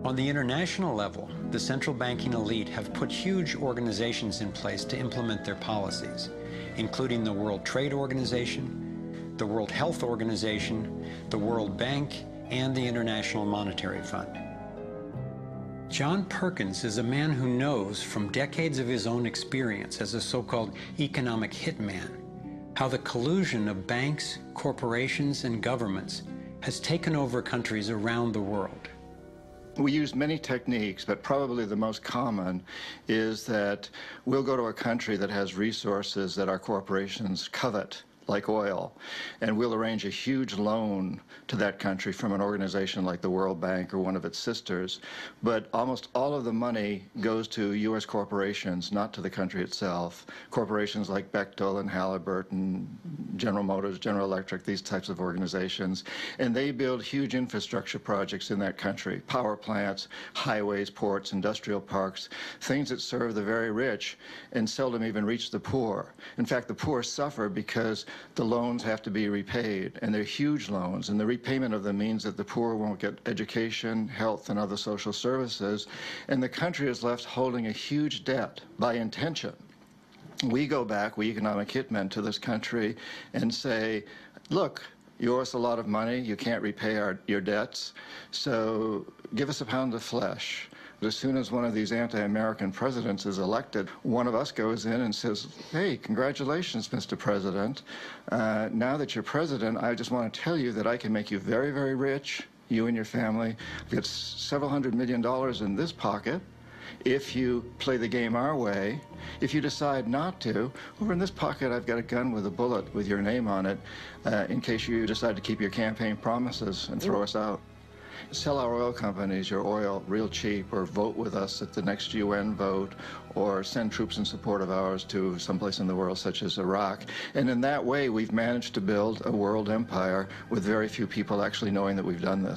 On the international level, the central banking elite have put huge organizations in place to implement their policies, including the World Trade Organization, the World Health Organization, the World Bank, and the International Monetary Fund. John Perkins is a man who knows from decades of his own experience as a so-called economic hitman how the collusion of banks, corporations, and governments has taken over countries around the world. We use many techniques, but probably the most common is that we'll go to a country that has resources that our corporations covet, like oil, and we'll arrange a huge loan to that country from an organization like the World Bank or one of its sisters. But almost all of the money goes to U.S. corporations, not to the country itself. Corporations like Bechtel and Halliburton, General Motors, General Electric, these types of organizations. And they build huge infrastructure projects in that country, power plants, highways, ports, industrial parks, things that serve the very rich and seldom even reach the poor. In fact, the poor suffer because the loans have to be repaid, and they're huge loans, and the repayment of them means that the poor won't get education, health, and other social services, and the country is left holding a huge debt by intention. We go back, we economic hitmen, to this country and say, look, you owe us a lot of money, you can't repay your debts, so give us a pound of flesh. As soon as one of these anti-American presidents is elected, one of us goes in and says, hey, congratulations, Mr. President. Now that you're president, I just want to tell you that I can make you very, very rich, you and your family. I've got several $100 million in this pocket. If you play the game our way, if you decide not to, over in this pocket I've got a gun with a bullet with your name on it in case you decide to keep your campaign promises and throw us out. Sell our oil companies your oil real cheap, or vote with us at the next UN vote, or send troops in support of ours to someplace in the world such as Iraq. And in that way we've managed to build a world empire with very few people actually knowing that we've done this.